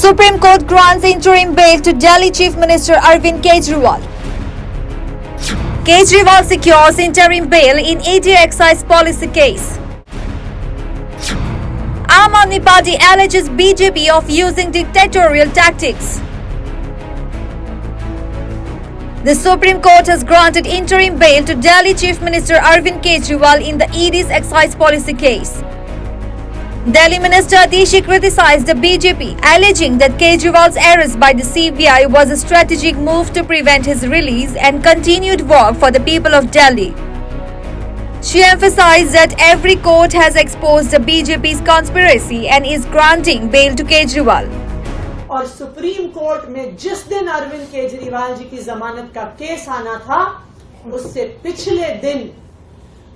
Supreme Court grants interim bail to Delhi Chief Minister Arvind Kejriwal. Kejriwal secures interim bail in ED excise policy case. Aam Aadmi Party alleges BJP of using dictatorial tactics. The Supreme Court has granted interim bail to Delhi Chief Minister Arvind Kejriwal in the ED's excise policy case. Delhi Minister Atishi criticized the BJP, alleging that Kejriwal's arrest by the CBI was a strategic move to prevent his release and continued work for the people of Delhi. She emphasized that every court has exposed the BJP's conspiracy and is granting bail to Kejriwal. और supreme court में जिस दिन अरविंद केजरीवाल जी की जमानत का case आना था, उससे पिछले दिन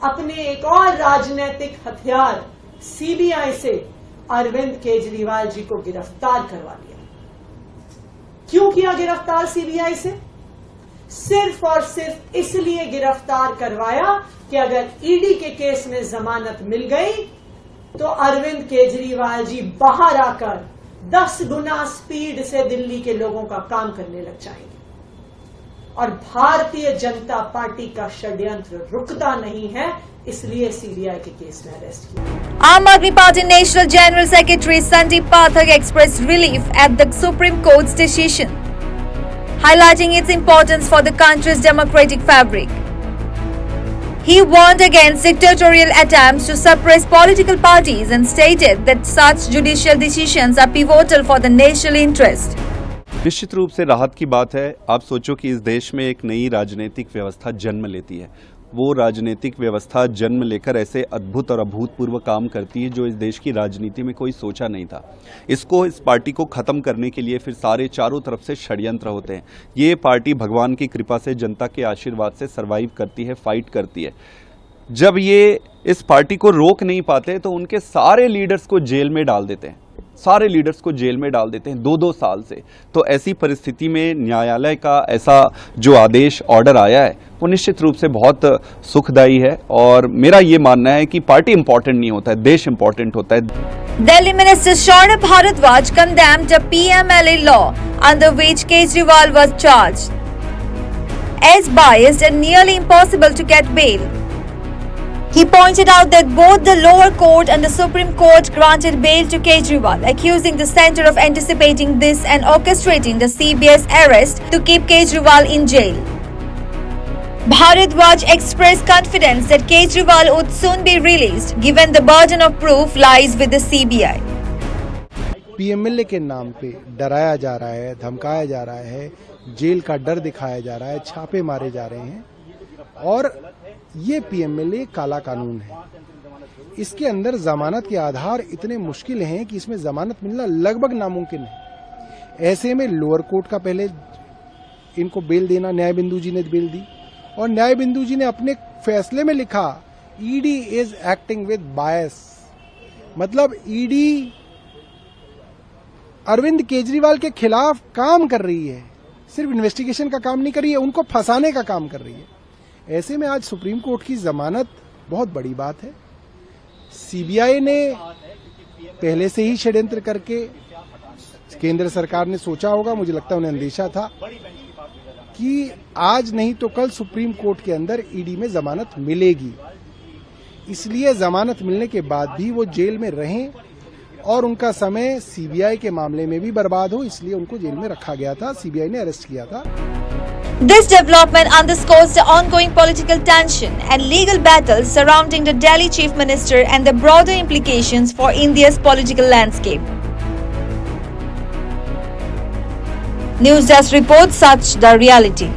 अपने एक और राजनीतिक हथियार सीबीआई से अरविंद केजरीवाल जी को गिरफ्तार करवा लिया। क्यों किया गिरफ्तार सीबीआई से? सिर्फ और सिर्फ इसलिए गिरफ्तार करवाया कि अगर ईडी के केस में जमानत मिल गई तो अरविंद केजरीवाल जी बाहर आकर 10 गुना स्पीड से दिल्ली के लोगों का काम करने लग जाएंगे और भारतीय जनता पार्टी का षड्यंत्र रुकता नहीं है, इसलिए सीबीआई के केस में अरेस्ट किया। Aam Aadmi Party National General Secretary Sandeep Pathak expressed relief at the Supreme Court's decision, highlighting its importance for the country's democratic fabric. He warned against dictatorial attempts to suppress political parties and stated that such judicial decisions are pivotal for the national interest. निश्चित रूप से राहत की बात है। आप सोचो कि इस देश में एक नई राजनीतिक व्यवस्था जन्म लेती है। वो राजनीतिक व्यवस्था जन्म लेकर ऐसे अद्भुत और अभूतपूर्व काम करती है जो इस देश की राजनीति में कोई सोचा नहीं था। इस पार्टी को ख़त्म करने के लिए फिर सारे चारों तरफ से षड्यंत्र होते हैं। ये पार्टी भगवान की कृपा से, जनता के आशीर्वाद से सर्वाइव करती है, फाइट करती है। जब ये इस पार्टी को रोक नहीं पाते तो उनके सारे लीडर्स को जेल में डाल देते हैं, सारे लीडर्स को जेल में डाल देते हैं 2-2 साल से। तो ऐसी परिस्थिति में न्यायालय का ऐसा जो आदेश, ऑर्डर आया है, वो निश्चित रूप से बहुत सुखदायी है और मेरा ये मानना है कि पार्टी इंपॉर्टेंट नहीं होता है, देश इंपॉर्टेंट होता है। Delhi Minister Sharna Bharadwaj condemned a PMLA law under which Kejriwal was charged as biased and nearly impossible to get bail. He pointed out that both the lower court and the Supreme Court granted bail to Kejriwal, accusing the centre of anticipating this and orchestrating the CBI's arrest to keep Kejriwal in jail. Bharadwaj expressed confidence that Kejriwal would soon be released, given the burden of proof lies with the CBI. PMLA के नाम पे डराया जा रहा है, धमकाया जा रहा है, जेल का डर दिखाया जा रहा है, छापे मारे जा रहे हैं और ये पीएमएलए काला कानून है। इसके अंदर जमानत के आधार इतने मुश्किल हैं कि इसमें जमानत मिलना लगभग नामुमकिन है। ऐसे में लोअर कोर्ट का पहले इनको बेल देना, न्याय बिंदु जी ने बेल दी और न्याय बिंदु जी ने अपने फैसले में लिखा ईडी इज एक्टिंग विद बायस, मतलब ईडी अरविंद केजरीवाल के खिलाफ काम कर रही है, सिर्फ इन्वेस्टिगेशन का काम नहीं कर रही है, उनको फंसाने का काम कर रही है। ऐसे में आज सुप्रीम कोर्ट की जमानत बहुत बड़ी बात है। सीबीआई ने पहले से ही षड्यंत्र करके, केंद्र सरकार ने सोचा होगा, मुझे लगता है उन्हें अंदेशा था कि आज नहीं तो कल सुप्रीम कोर्ट के अंदर ईडी में जमानत मिलेगी, इसलिए जमानत मिलने के बाद भी वो जेल में रहें और उनका समय सीबीआई के मामले में भी बर्बाद हो, इसलिए उनको जेल में रखा गया था, सीबीआई ने अरेस्ट किया था। This development underscores the ongoing political tension and legal battles surrounding the Delhi Chief Minister and the broader implications for India's political landscape. News Desk reports such the reality.